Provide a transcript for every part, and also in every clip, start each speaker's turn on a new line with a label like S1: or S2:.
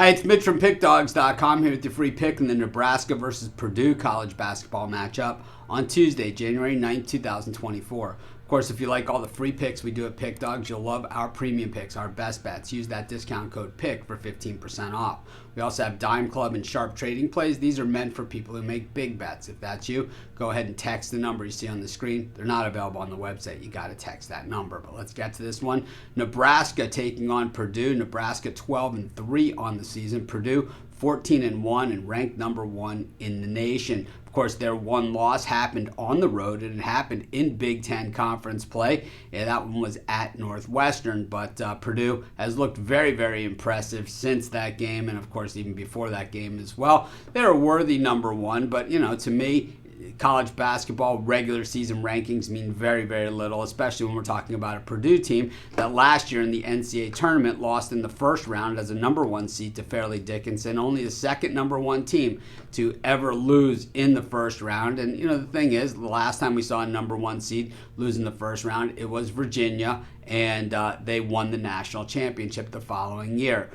S1: Hi, it's Mitch from Pickdawgz.com here with your free pick in the Nebraska versus Purdue college basketball matchup on Tuesday, January 9th, 2024. Of course, if you like all the free picks we do at Pick Dawgz, you'll love our premium picks, our best bets. Use that discount code PICK for 15% off. We also have Dime Club and Sharp Trading Plays. These are meant for people who make big bets. If that's you, go ahead and text the number you see on the screen. They're not available on the website. You got to text that number. But let's get to this one. Nebraska taking on Purdue. Nebraska 12-3 on the season. Purdue 14-1 and ranked number 1 in the nation. Of course, their one loss happened on the road, and it happened in Big Ten conference play. Yeah, that one was at Northwestern, but Purdue has looked very, very impressive since that game, and of course, even before that game as well. They're a worthy number 1, but, to me, college basketball regular season rankings mean very, very little, especially when we're talking about a Purdue team that last year in the NCAA tournament lost in the first round as a number 1 seed to Fairleigh Dickinson, only the second number 1 team to ever lose in the first round. And, the thing is, the last time we saw a number 1 seed lose in the first round, it was Virginia, and they won the national championship the following year.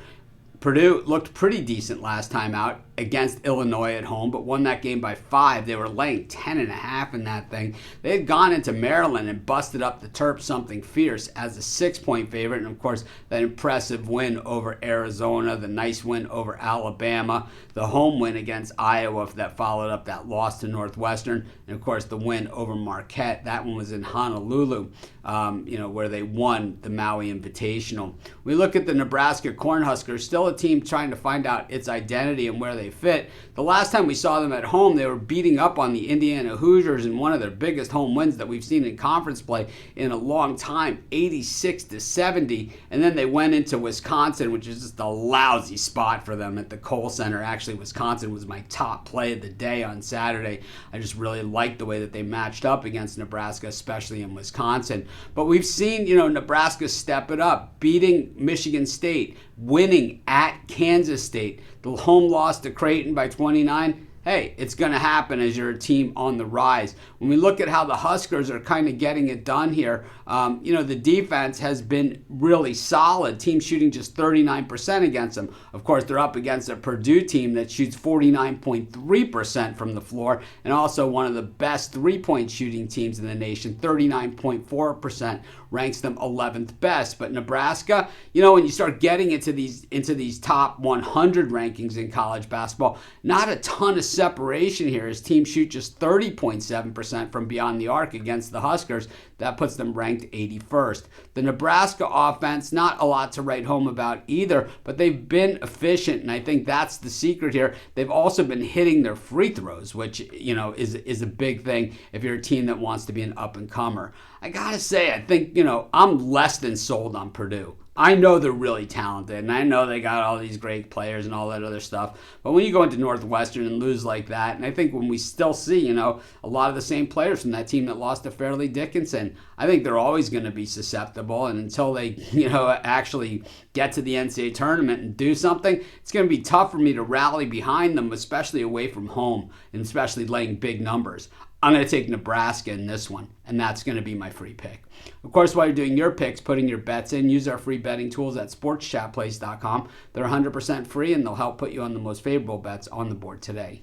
S1: Purdue looked pretty decent last time out against Illinois at home, but won that game by 5. They were laying 10.5 in that thing. They had gone into Maryland and busted up the Terps something fierce as a 6-point favorite. And, of course, that impressive win over Arizona, the nice win over Alabama, the home win against Iowa that followed up that loss to Northwestern, and, of course, the win over Marquette. That one was in Honolulu, where they won the Maui Invitational. We look at the Nebraska Cornhuskers, still a team trying to find out its identity and where they fit. The last time we saw them at home, they were beating up on the Indiana Hoosiers in one of their biggest home wins that we've seen in conference play in a long time, 86-70. And then they went into Wisconsin, which is just a lousy spot for them at the Kohl Center. Actually, Wisconsin was my top play of the day on Saturday. I just really liked the way that they matched up against Nebraska, especially in Wisconsin. But we've seen, Nebraska step it up, beating Michigan State, winning at Kansas State, the home loss to Creighton by 29. Hey, it's going to happen as you're a team on the rise. When we look at how the Huskers are kind of getting it done here, the defense has been really solid. Team shooting just 39% against them. Of course, they're up against a Purdue team that shoots 49.3% from the floor, and also one of the best three-point shooting teams in the nation, 39.4%, ranks them 11th best. But Nebraska, when you start getting into these top 100 rankings in college basketball, not a ton of separation here as teams shoot just 30.7% from beyond the arc against the Huskers. That puts them ranked 81st. The Nebraska offense, not a lot to write home about either, but they've been efficient, and I think that's the secret here. They've also been hitting their free throws, which, is a big thing if you're a team that wants to be an up-and-comer. I gotta say, I think, I'm less than sold on Purdue. I know they're really talented, and I know they got all these great players and all that other stuff. But when you go into Northwestern and lose like that, and I think when we still see, a lot of the same players from that team that lost to Fairleigh Dickinson, I think they're always going to be susceptible. And until they, actually get to the NCAA tournament and do something, it's going to be tough for me to rally behind them, especially away from home, and especially laying big numbers. I'm going to take Nebraska in this one, and that's going to be my free pick. Of course, while you're doing your picks, putting your bets in, use our free betting tools at sportschatplace.com. They're 100% free, and they'll help put you on the most favorable bets on the board today.